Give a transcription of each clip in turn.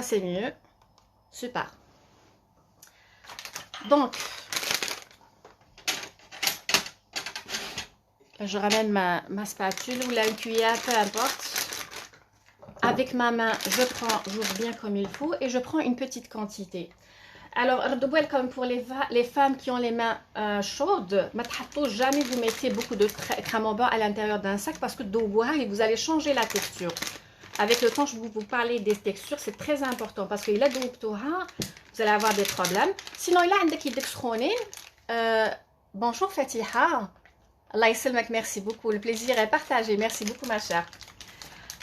c'est mieux. Super. Donc, je ramène ma spatule ou la cuillère, peu importe. Avec ma main, j'ouvre bien comme il faut et je prends une petite quantité. Alors, comme pour les femmes qui ont les mains chaudes, jamais vous mettez beaucoup de crème en beurre à l'intérieur d'un sac parce que vous allez changer la texture. Avec le temps, je vais vous parler des textures, c'est très important parce que vous allez avoir des problèmes. Sinon, il a un bonjour Fatiha. Allah yasselmak, merci beaucoup. Le plaisir est partagé. Merci beaucoup, ma chère.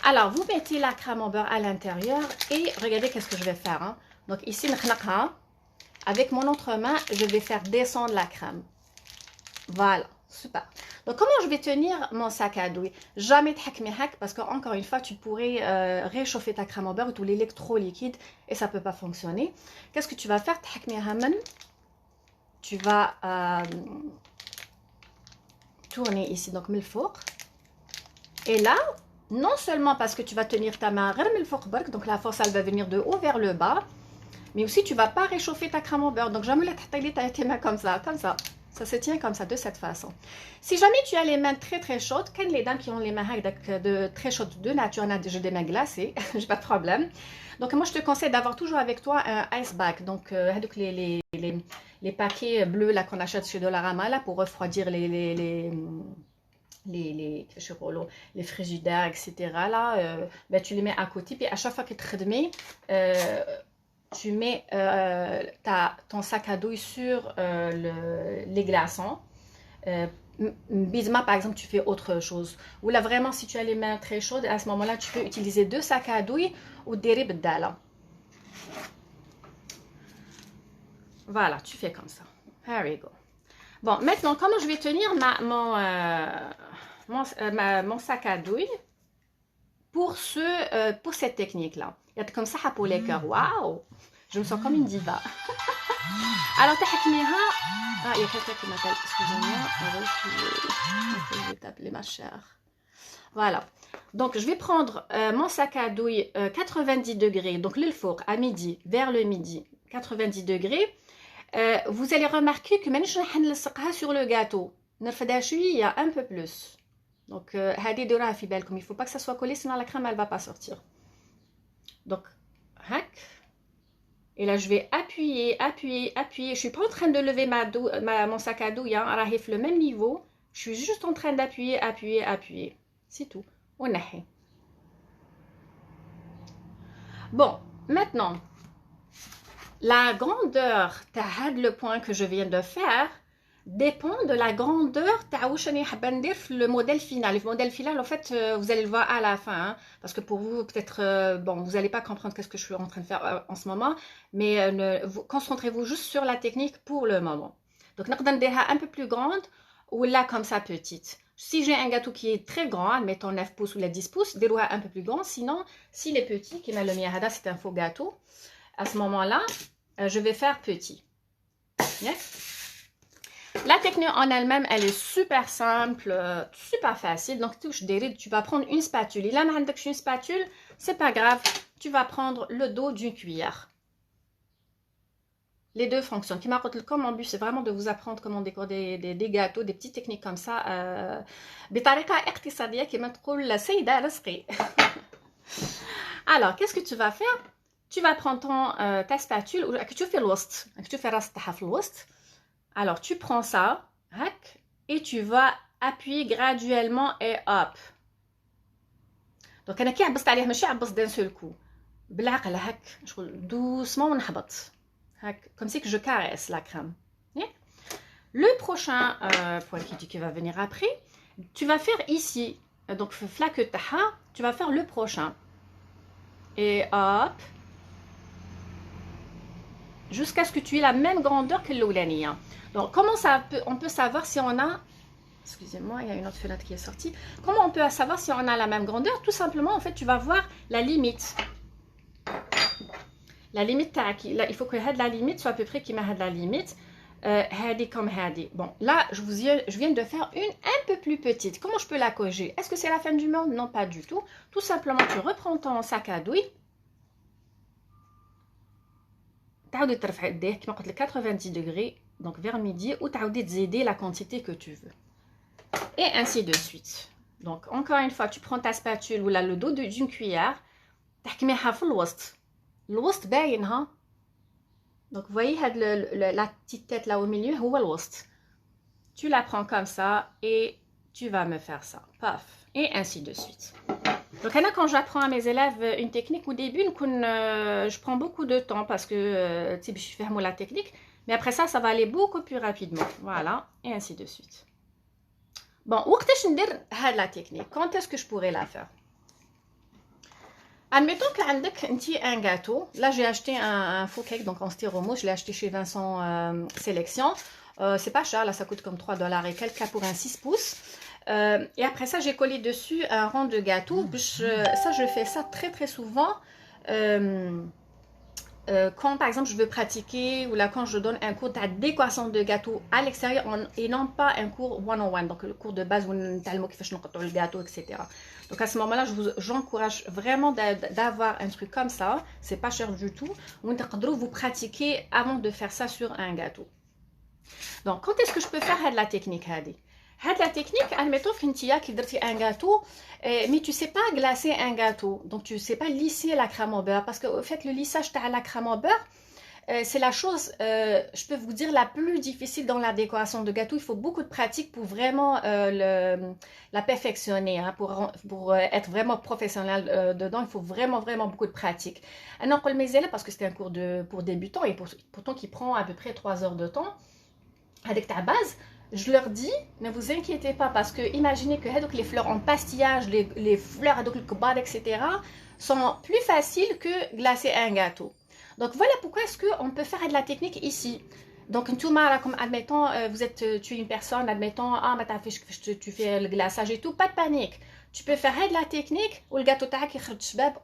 Alors, vous mettez la crème en beurre à l'intérieur et regardez qu'est-ce que je vais faire. Hein. Donc, ici, avec mon autre main, je vais faire descendre la crème. Voilà, super. Donc, comment je vais tenir mon sac à dos? Jamais hack parce qu'encore une fois, tu pourrais réchauffer ta crème en beurre ou tout l'électroliquide et ça ne peut pas fonctionner. Qu'est-ce que tu vas faire? Tu vas tourner ici, donc le four. Et là, non seulement parce que tu vas tenir ta main, donc la force elle va venir de haut vers le bas, mais aussi tu ne vas pas réchauffer ta crème au beurre. Donc jamais tes mains comme ça, ça se tient comme ça, de cette façon. Si jamais tu as les mains très chaudes, quand les dames qui ont les mains très chaudes de nature, j'ai des mains glacées, j'ai pas de problème. Donc moi je te conseille d'avoir toujours avec toi un ice bag, donc les paquets bleus là qu'on achète chez Dollarama là pour refroidir les frigidaires, etc. Là, ben, tu les mets à côté. Puis à chaque fois que tu mets ton sac à dos sur les glaçons. Bisma, par exemple, tu fais autre chose. Ou là, vraiment, si tu as les mains très chaudes, à ce moment-là, tu peux utiliser 2 sacs à dos ou des ribdala. Voilà, tu fais comme ça. Here we go. Bon, maintenant, comment je vais tenir mon sac à douille pour cette technique-là. Il y a comme ça pour les cœurs. Waouh! Je me sens comme une diva. Alors, il y a quelqu'un qui m'appelle. Excusez-moi. Je vais t'appeler ma chère. Voilà. Donc, je vais prendre mon sac à douille 90 degrés. Donc, le four à midi, vers le midi, 90 degrés. Vous allez remarquer que même sur le gâteau, il y a un peu plus. Donc, il ne faut pas que ça soit collé, sinon la crème elle va pas sortir. Donc, hack. Et là, je vais appuyer. Je suis pas en train de lever mon sac à dos, le même niveau. Je suis juste en train d'appuyer. C'est tout. On a. Bon, maintenant. La grandeur, le point que je viens de faire, dépend de la grandeur le modèle final. Le modèle final, en fait, vous allez le voir à la fin. Hein, parce que pour vous, peut-être, bon, vous n'allez pas comprendre ce que je suis en train de faire en ce moment. Mais concentrez-vous juste sur la technique pour le moment. Donc, un peu plus grande ou là, comme ça, petite. Si j'ai un gâteau qui est très grand, mettons 9 pouces ou 10 pouces, déroulez un peu plus grand. Sinon, s'il est petit, qui m'a le miyahada, c'est un faux gâteau. À ce moment-là, je vais faire petit. Yes. La technique en elle-même, elle est super simple, super facile. Donc, tu vas prendre une spatule. Et là, une spatule, c'est pas grave. Tu vas prendre le dos d'une cuillère. Les deux fonctionnent. Comme mon but, c'est vraiment de vous apprendre comment décorer des gâteaux, des petites techniques comme ça. Alors, qu'est-ce que tu vas faire? Tu vas prendre ta spatule, alors tu prends ça et tu vas appuyer graduellement et hop. Donc, d'un seul coup. Doucement, comme si que je caresse la crème. Le prochain point qui va venir après, tu vas faire ici. Donc, tu vas faire le prochain. Et hop. Jusqu'à ce que tu aies la même grandeur que l'oulania. Donc, comment on peut savoir si on a... Excusez-moi, il y a une autre fenêtre qui est sortie. Comment on peut savoir si on a la même grandeur? Tout simplement, en fait, tu vas voir la limite. La limite, là, il faut que la limite soit à peu près qui m'a la limite. Hadi comme hadi. Bon, là, je viens de faire une un peu plus petite. Comment je peux la corriger? Est-ce que c'est la fin du monde? Non, pas du tout. Tout simplement, tu reprends ton sac à douille. تعاودي ترفعي يديه كما قلت لك 90 degrés donc vers midi وتعاودي تزيدي la quantité que tu veux et ainsi de suite. Donc encore une fois tu prends ta spatule ou là le dos d'une cuillère تحكميها في الوسط باين ها. Donc vous voyez la petite tête là au milieu هو الوسط. Tu la prends comme ça et tu vas me faire ça. Paf. Et ainsi de suite. Donc là, quand j'apprends à mes élèves une technique, au début, je prends beaucoup de temps parce que je suis fermée la technique. Mais après ça, ça va aller beaucoup plus rapidement. Voilà. Et ainsi de suite. Bon, où est-ce que je vais la technique? Quand est-ce que je pourrais la faire? Admettons que tu as un gâteau. Là, j'ai acheté un faux cake, donc en styromousse. Je l'ai acheté chez Vincent Sélection. C'est pas cher, là, ça coûte comme 3 $ et quelques là pour un 6 pouces. Et après ça, j'ai collé dessus un rond de gâteau. Ça, je fais ça très très souvent. Quand par exemple je veux pratiquer ou là quand je donne un cours de décoration de gâteau à l'extérieur et non pas un cours one-on-one, donc le cours de base où on talmo qui fait le gâteau, etc. Donc à ce moment-là, j'encourage vraiment d'avoir un truc comme ça. C'est pas cher du tout. Vous pratiquez avant de faire ça sur un gâteau. Donc quand est-ce que je peux faire la technique Hadi? La technique, admettons que tu as un gâteau, mais tu ne sais pas glacer un gâteau. Donc, tu ne sais pas lisser la crème au beurre. Parce que, au fait, le lissage de la crème au beurre, c'est la chose, je peux vous dire, la plus difficile dans la décoration de gâteau. Il faut beaucoup de pratique pour vraiment la perfectionner. Hein, pour être vraiment professionnel dedans, il faut vraiment beaucoup de pratique. Alors, pour mes élèves, parce que c'est un cours pour débutants et pourtant qui prend à peu près 3 heures de temps, avec ta base, je leur dis, ne vous inquiétez pas parce que imaginez que les fleurs en pastillage, les fleurs le kebab, etc. sont plus faciles que glacer un gâteau. Donc voilà pourquoi est-ce qu'on peut faire de la technique ici. Donc comme admettons, tu es une personne, admettons, tu fais le glaçage et tout, pas de panique. Tu peux faire de la technique ou le gâteau tac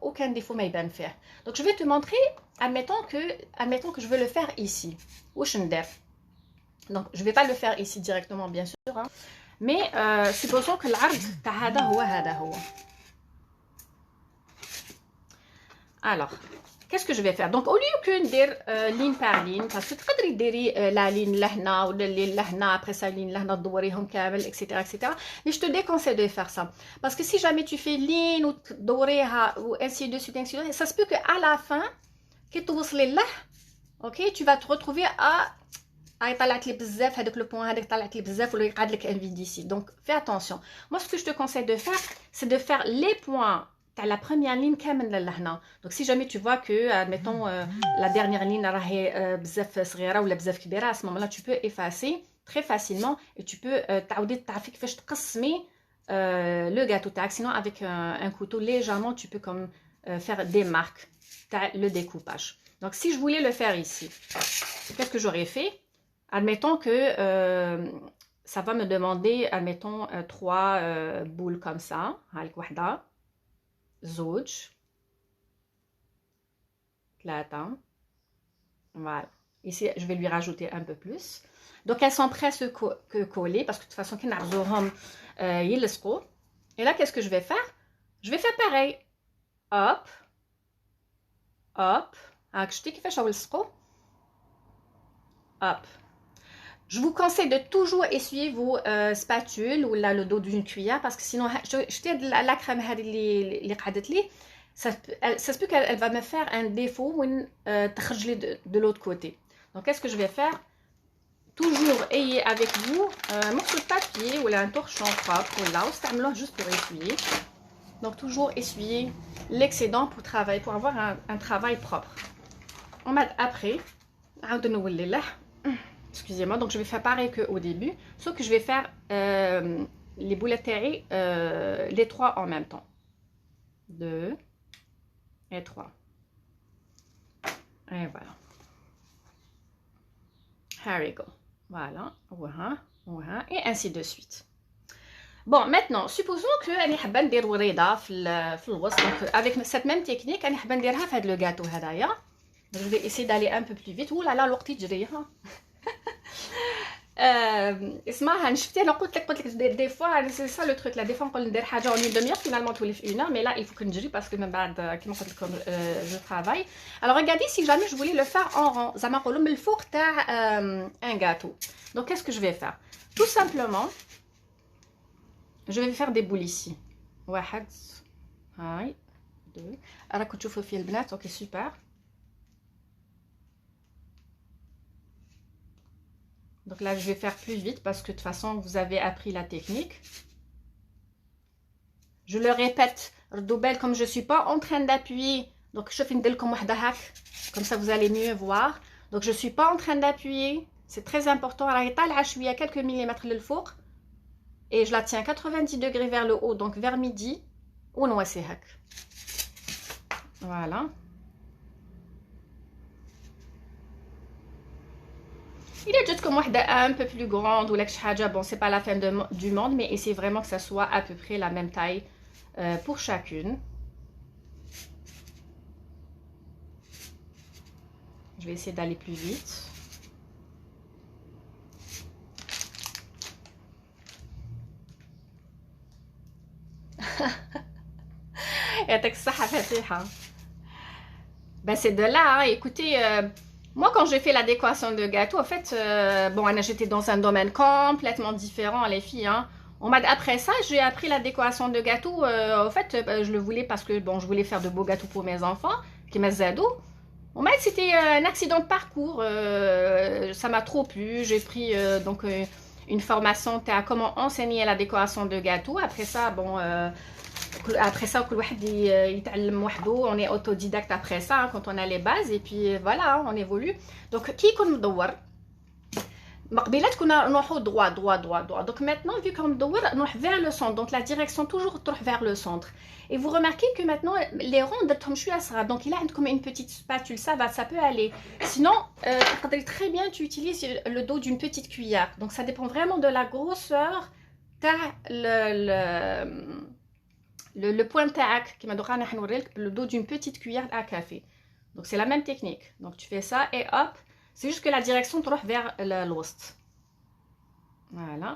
aucun défaut mais ben faire. Donc je vais te montrer, admettons que je veux le faire ici. Donc, je ne vais pas le faire ici directement, bien sûr. Hein. Mais supposons que l'arbre, alors, qu'est-ce que je vais faire? Donc, au lieu que de dire ligne par ligne, parce que tu peux dire la ligne lahna ou la ligne lahna, après ça, ligne lahna, etc., etc. Mais je te déconseille de faire ça. Parce que si jamais tu fais ligne ou ou ainsi de suite, ça se peut qu'à la fin, tu vas te retrouver à طلعت لي بزاف هذاك لو بوين هذاك طلعت لي بزاف ولا يقعد لك ان فيد ici. Donc fais attention. Moi ce que je te conseille de faire c'est de faire les points تاع la première ligne كامل لهنا. Donc si jamais tu vois que admettons la dernière ligne راهي بزاف صغيره ولا بزاف كبيره, à ce moment-là tu peux effacer très facilement et tu peux تعاودي تعرفي كيفاش تقسمي le gâteau تاعك. Sinon avec un couteau légèrement tu peux comme faire des marques تاع le découpage. Donc si je voulais le faire ici, qu'est-ce que j'aurais fait? Admettons que ça va me demander, admettons, 3 boules comme ça. هاك وحدة, زوج, 3. Voilà. Ici, je vais lui rajouter un peu plus. Donc, elles sont presque collées parce que de toute façon, et là, qu'est-ce que je vais faire? Je vais faire pareil. Hop. Hop. Hop. Je vous conseille de toujours essuyer vos spatules ou là, le dos d'une cuillère parce que sinon, la crème ça se peut qu'elle va me faire un défaut ou de l'autre côté. Donc, qu'est-ce que je vais faire? Toujours ayez avec vous un morceau de papier ou un torchon propre ou là, juste pour essuyer. Donc, toujours essuyer l'excédent pour travailler, pour avoir un travail propre. Après, excusez-moi, donc je vais faire pareil qu'au début, sauf que je vais faire les boulettes les 3 en même temps. 2 et 3. Et voilà. Here we go. Voilà. Et ainsi de suite. Bon, maintenant, supposons que je vais ندير وريدة في الوسط. Donc, avec cette même technique, je vais نديرها في هذا le gâteau هذايا. Je vais essayer d'aller un peu plus vite. Ouh là là, الوقت يجري. اسمعها شفتي انا قلت لك دي فوا سي سا لو تروك لا دي فوا نقول ندير حاجه اون دميير فينالمون تولي في 1 مي لا il faut que نجري باسكو من بعد كيما قلت لكم جو travaille. Alors regardez si jamais je voulais le faire en rang زعما نقولوا من الفوق تاع un gâteau. Donc qu'est-ce que je vais faire? Tout simplement je vais faire des boules ici. واحد هاي deux راكم تشوفوا فيه البنات. اوكي سوبر. Donc là, je vais faire plus vite parce que de toute façon, vous avez appris la technique. Je le répète, comme je ne suis pas en train d'appuyer. Donc, je fais comme ça, vous allez mieux voir. Donc, je ne suis pas en train d'appuyer. C'est très important. Je suis à quelques millimètres le four. Et je la tiens 90 degrés vers le haut, donc vers midi. Ou non, c'est hack. Voilà. Il est juste comme moi un peu plus grande ou bon c'est pas la fin du monde mais essayez vraiment que ça soit à peu près la même taille pour chacune. Je vais essayer d'aller plus vite. Ben c'est de là, hein. Écoutez, moi quand j'ai fait la décoration de gâteau, en fait, bon, j'étais dans un domaine complètement différent, les filles, hein. Après ça, j'ai appris la décoration de gâteau. En fait, je le voulais parce que bon, je voulais faire de beaux gâteaux pour mes enfants, qui m'ont zado. En fait, c'était un accident de parcours. Ça m'a trop plu. J'ai pris donc une formation à comment enseigner la décoration de gâteau. Après ça, bon. Après ça, on est autodidacte après ça, hein, quand on a les bases, et puis voilà, hein, on évolue. Donc, qui qu'on doit droit. Donc maintenant, vu qu'on doit vers le centre, donc la direction toujours vers le centre. Et vous remarquez que maintenant, les ronds, donc il a comme une petite spatule, ça peut aller. Sinon, très bien, tu utilises le dos d'une petite cuillère. Donc ça dépend vraiment de la grosseur, le point tac qui m'a donné le dos d'une petite cuillère à café. Donc c'est la même technique. Donc tu fais ça et hop, c'est juste que la direction te vers l'ouest. Voilà.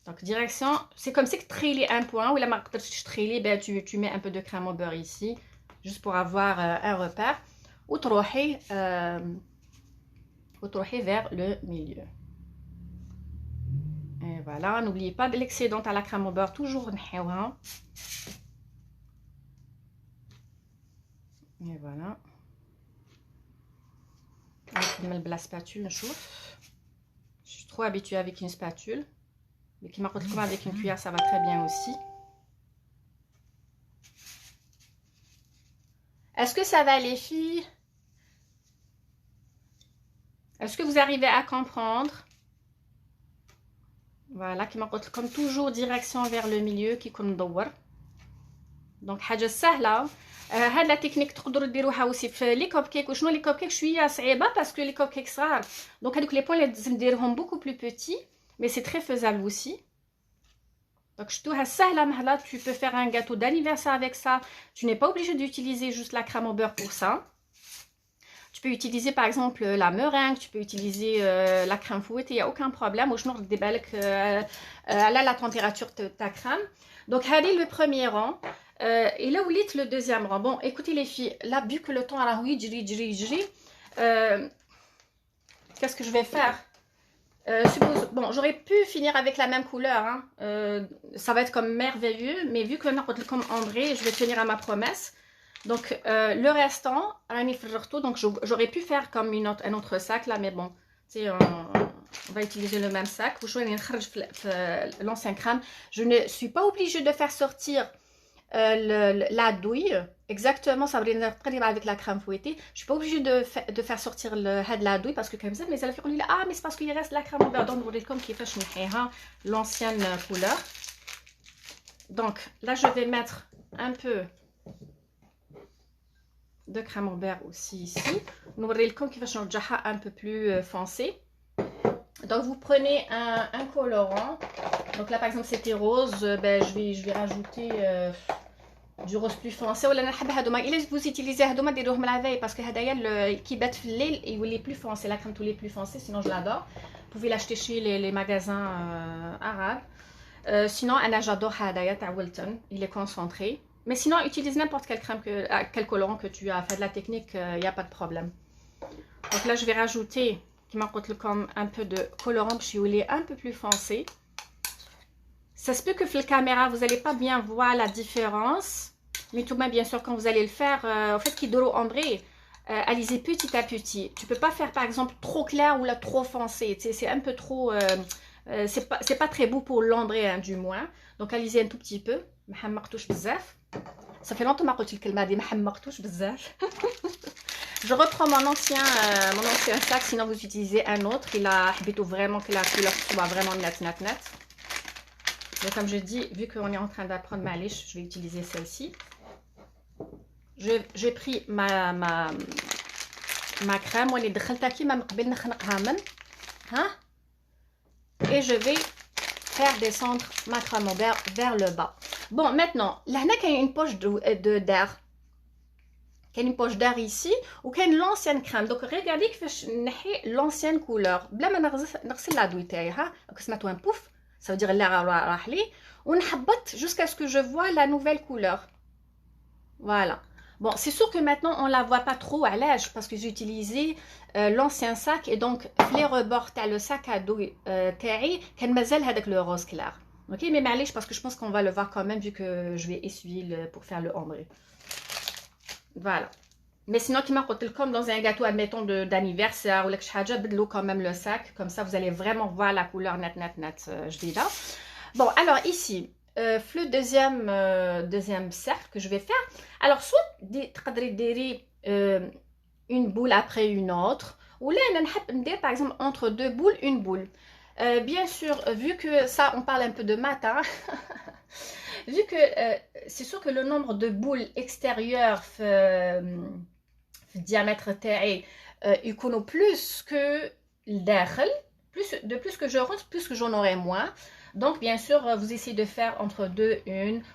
Donc direction, c'est comme si tu trilles un point ou la marque tu trilles, ben tu mets un peu de crème au beurre ici, juste pour avoir un repère. Ou تروحي vers le milieu. Et voilà, n'oubliez pas de l'excédent à la crème au beurre, toujours نحيوها. Et voilà. نكمل la spatule نشوف. Je suis trop habituée avec une spatule. Mais qui m'a retrouvé avec une cuillère, ça va très bien aussi. Est-ce que ça va les filles? Est-ce que vous arrivez à comprendre? Voilà, qui m'a retrouvé comme toujours direction vers le milieu qui comme d'or. Donc حاجة سهلة. هاد لا تكنيك تقدروا ديروها aussi في لي كوب كيك. وشنو لي كوب كيك شويه صعيبه باسكو لي كوب كيك صغار. دونك هذوك لي بوين لازم نديرهم beaucoup plus petits, mais c'est très faisable aussi. Donc شتوها سهله مهله. Tu peux faire un gâteau d'anniversaire avec ça. Tu n'es pas obligé d'utiliser juste la crème au beurre pour ça. Tu peux utiliser par exemple la meringue, tu peux utiliser la crème fouettée, il n'y a aucun problème. Ou je n'ai débalque à la température de ta crème. Donc, allez le premier rang. Et là où est le deuxième rang. Bon, écoutez les filles, là, vu que le temps a qu'est-ce que je vais faire? Bon, j'aurais pu finir avec la même couleur. Hein. Ça va être comme merveilleux. Mais vu que comme André, je vais tenir à ma promesse. Donc, le restant, donc j'aurais pu faire comme un autre sac là. Mais bon, on va utiliser le même sac. L'ancien crème. Je ne suis pas obligée de faire sortir la douille. Exactement, ça va venir avec la crème fouettée. Je suis pas obligée de faire sortir la douille parce que comme ça, mais elle a fait ah mais c'est parce qu'il reste la crème au beurre. Donc comme qui fait l'ancienne couleur. Donc là, je vais mettre un peu de crème au beurre aussi ici. Nous verrons qui fait un peu plus foncé. Donc vous prenez un colorant. Donc là par exemple c'était rose, ben je vais rajouter du rose plus foncé. ولا نحب هذوما الا vous utilisez هذوما ديروهم la veille parce que هدايا كي بات في الليل يولي plus foncé, la crème tous les plus foncé, sinon je l'adore. pouvez l'acheter chez les magasins arabes. Sinon, j'adore Hadaya à Wilton. Il est concentré. Mais sinon, utilise n'importe quelle crème, quel colorant que tu as fait de la technique, il n'y a pas de problème. Donc là, je vais rajouter comme un peu de colorant est un peu plus foncé. Ça se peut que sur la caméra, vous n'allez pas bien voir la différence. Mais tout de même, bien sûr, quand vous allez le faire, en fait, qui doro ombré, allez-y petit à petit. Tu peux pas faire, par exemple, trop clair ou là trop foncé. C'est un peu trop... c'est pas très beau pour l'ombré, hein, du moins. Donc, allez-y un tout petit peu. Ça fait longtemps que je dis je reprends mon ancien sac, sinon vous utilisez un autre. Il a vraiment que la couleur soit vraiment net. Mais comme je dis, vu qu'on est en train d'apprendre ma liche, je vais utiliser celle-ci. J'ai pris ma crème. Et je vais faire descendre ma crème vers le bas. Bon, maintenant, là, il y a une poche d'air. Il y a une poche d'air ici, ou il y a l'ancienne crème. Donc, regardez que je vais l'ancienne couleur. Bla ma نغسل la douille تاعي que ça un pouf, ça veut dire l'air راح لي ونحبط jusqu'à ce que je vois la nouvelle couleur. Voilà. Bon, c'est sûr que maintenant, on ne la voit pas trop à l'âge parce que j'ai utilisé l'ancien sac et donc, les rebords, le sac à dos terri, qu'elle mazel avec le rose clair. Ok, mais allez, parce que je pense qu'on va le voir quand même vu que je vais essuyer pour faire le ombre. Voilà. Mais sinon, qui m'a comme dans un gâteau, admettons, d'anniversaire ou quelque chose, de l'eau quand même le sac. Comme ça, vous allez vraiment voir la couleur net. Je dis là. Bon, alors ici, le deuxième cercle que je vais faire. Alors, soit une boule après une autre, ou là, par exemple, entre deux boules, une boule. Bien sûr, vu que ça, on parle un peu de maths, hein, vu que c'est sûr que le nombre de boules extérieures diamètre تاعي يكونوا plus que الداخل, plus que je rentre, plus que j'en aurai moins. Donc, bien sûr, vous essayez de faire entre deux,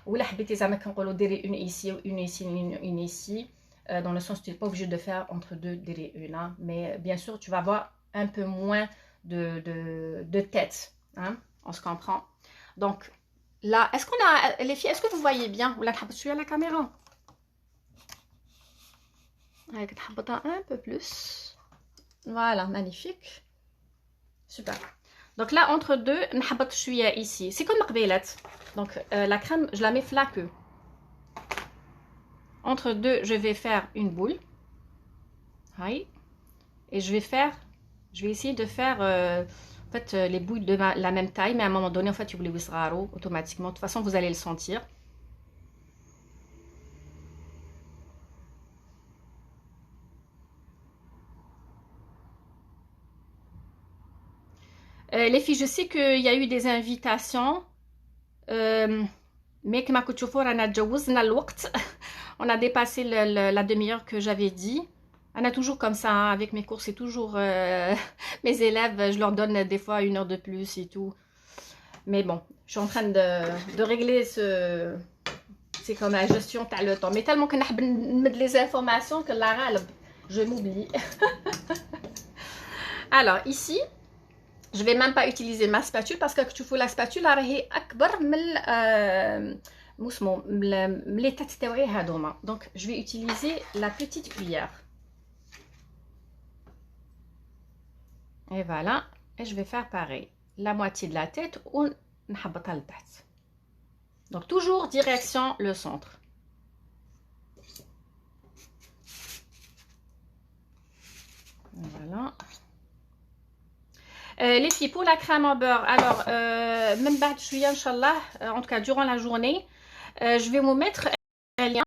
ou là, une ici, une ici, dans le sens où tu n'es pas obligé de faire entre deux, une. Hein. Mais bien sûr, tu vas avoir un peu moins de tête. Hein. On se comprend. Donc, là, est-ce qu'on a, les filles, est-ce que vous voyez bien? Ou là, je suis à la caméra. Avec un peu plus. Voilà, magnifique. Super. Donc là, entre deux, je suis ici. C'est comme Maqbelat. Donc la crème, je la mets flaqueux. Entre deux, je vais faire une boule. Oui. Et je vais essayer de faire en fait, les boules de la même taille, mais à un moment donné, en fait, vous les wisraro automatiquement. De toute façon, vous allez le sentir. Les filles, je sais qu'il y a eu des invitations, mais que ma couture, on a dépassé la demi-heure que j'avais dit. On a toujours comme ça, hein, avec mes cours, c'est toujours mes élèves, je leur donne des fois 1 heure de plus et tout. Mais bon, je suis en train de régler ce... C'est comme la gestion, t'as le temps. Mais tellement que je les informations que je m'oublie. Alors, ici... Je ne vais même pas utiliser ma spatule parce que tu fous la spatule, donc je vais utiliser la petite cuillère. Et voilà. Et je vais faire pareil. La moitié de la tête ou donc toujours direction le centre. Voilà. Les filles, pour la crème en beurre, alors, même Inch'Allah, en tout cas durant la journée, je vais vous mettre un lien.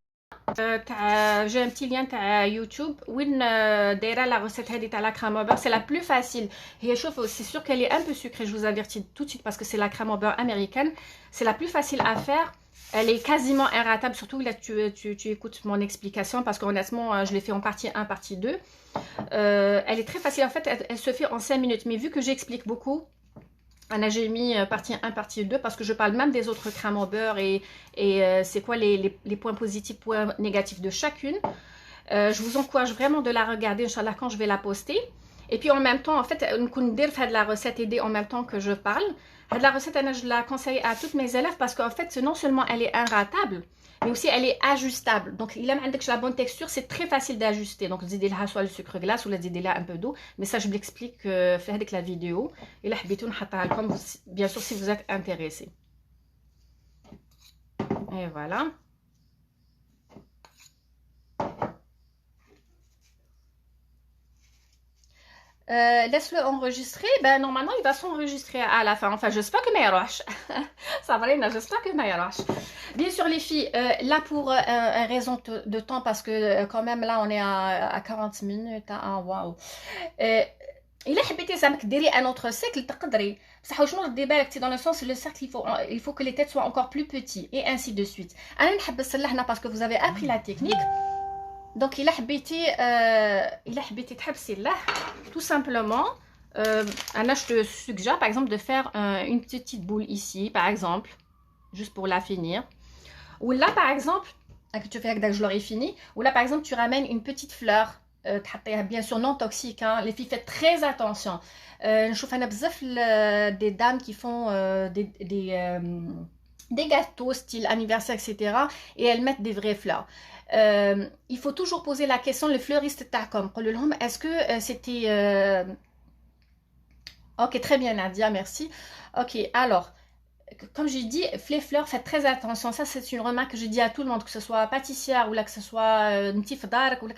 J'ai un petit lien à YouTube où la recette de la crème au beurre, c'est la plus facile. Et c'est sûr qu'elle est un peu sucrée, je vous avertis tout de suite parce que c'est la crème au beurre américaine. C'est la plus facile à faire. Elle est quasiment inratable, surtout là tu écoutes mon explication parce qu'honnêtement, je l'ai fait en partie 1, partie 2. Elle est très facile, en fait, elle se fait en 5 minutes. Mais vu que j'explique beaucoup, j'ai mis partie 1, partie 2 parce que je parle même des autres crèmes au beurre et c'est quoi les points positifs, points négatifs de chacune. Je vous encourage vraiment de la regarder, Inch'Allah, quand je vais la poster. Et puis en même temps, en fait, on peut faire de la recette aider en même temps que je parle. La recette, je la conseille à toutes mes élèves parce qu'en fait, non seulement elle est inratable, mais aussi elle est ajustable. Donc, il a même la bonne texture, c'est très facile d'ajuster. Donc, vous aidez soit le sucre glace ou vous aidez un peu d'eau. Mais ça, je vous l'explique avec la vidéo. Et là, bien sûr, si vous êtes intéressé. Et voilà. Laisse-le enregistrer. Ben, normalement, il va s'enregistrer à la fin. Enfin, j'espère que Mayroche. Ça va, j'espère que Mayroche. Bien sûr, les filles, là pour une raison de temps, parce que quand même, là, on est à 40 minutes. Hein, waouh. إلا حبيتي زعما ديري un autre cercle تقدري بصح شنو ردي بالك dans le sens le cercle il faut que les têtes soient encore plus petits et ainsi de suite. أنا نحب نصلح هنا parce que vous avez appris la technique. Donc, il a habité تحبسي الله tout simplement. Anna, je te suggère par exemple de faire une petite boule ici, par exemple, juste pour la finir. Ou là, par exemple, que tu fais avec je l'aurai fini. Ou là, par exemple, tu ramènes une petite fleur, bien sûr non toxique. Hein. Les filles, faites très attention. Je trouve des dames qui font des gâteaux style anniversaire, etc. Et elles mettent des vraies fleurs. Il faut toujours poser la question, le fleuriste t'accom. Est-ce que c'était... Ok, très bien Nadia, merci. Ok, alors, comme j'ai dit, les fleurs, faites très attention. Ça, c'est une remarque que je dis à tout le monde, que ce soit pâtissière ou là, que ce soit ntif dark ou là,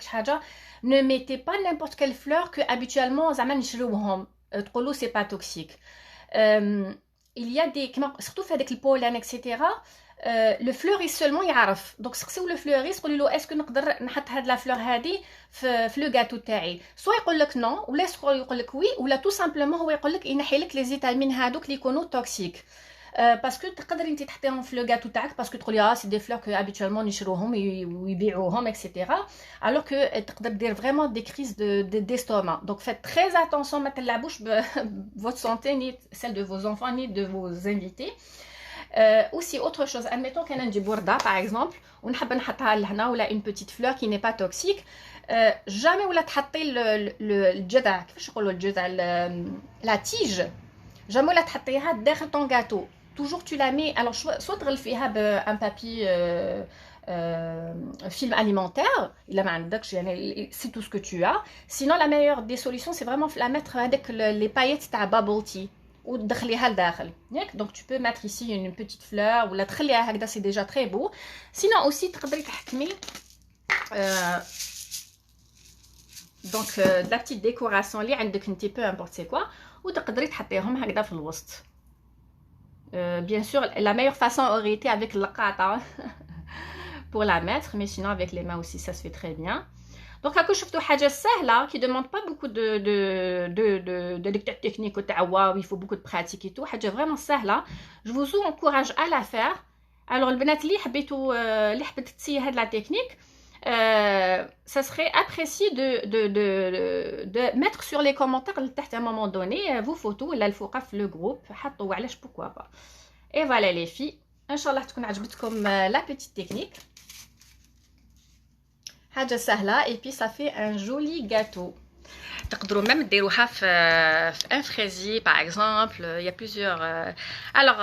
ne mettez pas n'importe quelle fleur que habituellement, zaman nishrouhom. Trollo, c'est pas toxique. Il y a des... Surtout fait avec le pollen, etc. Le fleuriste seulement يعرف. Donc si le fleuriste قولي له est-ce que نقدر نحط هاد la fleur هادي في لو غاتو تاعي soit يقول لك نو ولا يقول لك وي ولا tout simplement هو يقول لك ينحي لك لي زيتامين هادوك اللي يكونوا توكسيك باسكو تقدر انت تحطيهم في لو غاتو تاعك باسكو تقولي سي دي فلور كو habituellement نشروهم ويبيعوهم etc. alors que تقدر دير vraiment des crises d'estomac. Donc faites très attention ما تلعبوش votre santé ni celle de vos enfants ni de vos invités. Aussi autre chose, admettons qu'on a du bourda par exemple, on a une petite fleur qui n'est pas toxique, jamais on a traité la tige, jamais on a traité derrière ton gâteau. Toujours tu la mets, alors soit tu le un papier film alimentaire, c'est tout ce que tu as. Sinon la meilleure des solutions c'est vraiment la mettre avec les paillettes de bubble tea. Ou donc tu peux mettre ici une petite fleur ou la c'est déjà très beau. Sinon aussi donc de la petite décoration li عندك un peu importe c'est quoi ou تقدري تحطيهم هكذا في الوسط. Bien sûr la meilleure façon aurait été avec le qata pour la mettre, mais sinon avec les mains aussi ça se fait très bien. Donc, à شفتوا حاجة سهلة qui demande pas beaucoup de lecture technique il faut beaucoup de pratique et tout. حاجة vraiment سهلة. Je vous encourage à la faire. Alors, البنات اللي حبيت تسيي هاد la technique, ça serait apprécié de mettre sur les commentaires à un moment donné vos photos là الفوقة في le groupe حطوا علاش pourquoi pas. Et voilà les filles. إن شاء الله تكون عجبتكم la petite technique. حاجة سهلة et puis ça fait un joli gâteau. تقدروا même ديروها في un fraisier par exemple. Il y a plusieurs. Alors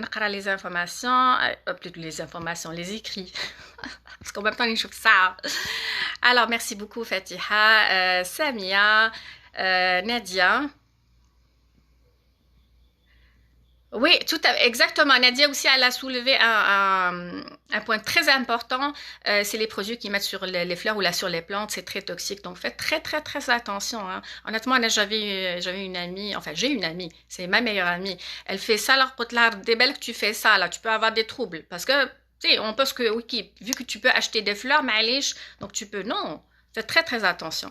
نقرا les informations, plutôt les informations, les écrits. Parce qu'en même temps نشوف ça. Alors merci beaucoup Fatiha, Samia, Nadia. Oui, exactement. Nadia aussi, elle a soulevé un point très important. C'est les produits qu'ils mettent sur les fleurs ou là sur les plantes. C'est très toxique. Donc, faites très, très, très attention. Hein. Honnêtement, j'avais une amie. Enfin, j'ai une amie. C'est ma meilleure amie. Elle fait ça. Alors, dès belle que tu fais ça, là, tu peux avoir des troubles. Parce que, tu sais, on pense que, oui, vu que tu peux acheter des fleurs, معليش, donc tu peux. Non, faites très, très attention.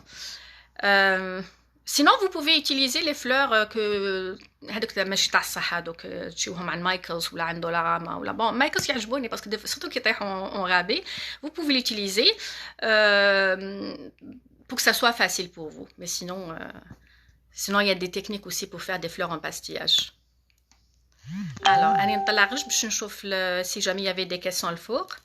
Sinon, vous pouvez utiliser les fleurs que هذوك ماشي تاع الصحة دوك تشوفهم عند مايكلز ولا عند دولارama ولا bon مايكلز يعجبوني parce que surtout qu'ils يطيحوا en rabais. Vous pouvez l'utiliser pour que ça soit facile pour vous. Mais sinon il y a des techniques aussi pour faire des fleurs en pastillage. Alors, أنا نطلع غير باش نشوف si jamais il y avait des questions الفوق.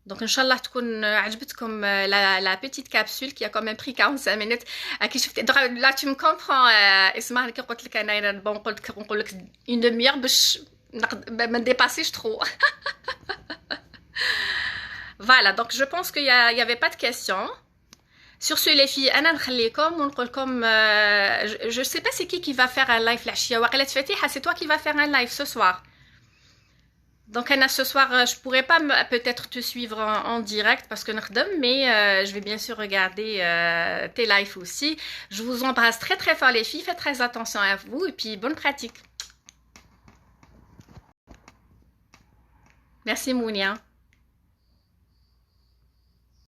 Donc, Inch'Allah, تكون عجبتكم la petite capsule qui a quand même pris 45 minutes. Là, tu me comprends. اسمع لك قلت لك أنا bon قلت نقول لك une demi-heure باش ما نديباسيش trop. Voilà, donc je pense qu'il y avait pas de questions. Sur ce, les filles, أنا نخليكم ونقولكم je sais pas c'est qui va faire un live العشية. وقيلة فاتحة, c'est toi qui va faire un live ce soir. Donc, Anna, ce soir, je pourrais pas peut-être te suivre en direct parce que mais je vais bien sûr regarder tes lives aussi. Je vous embrasse très très fort les filles, faites très attention à vous et puis bonne pratique. Merci Mounia.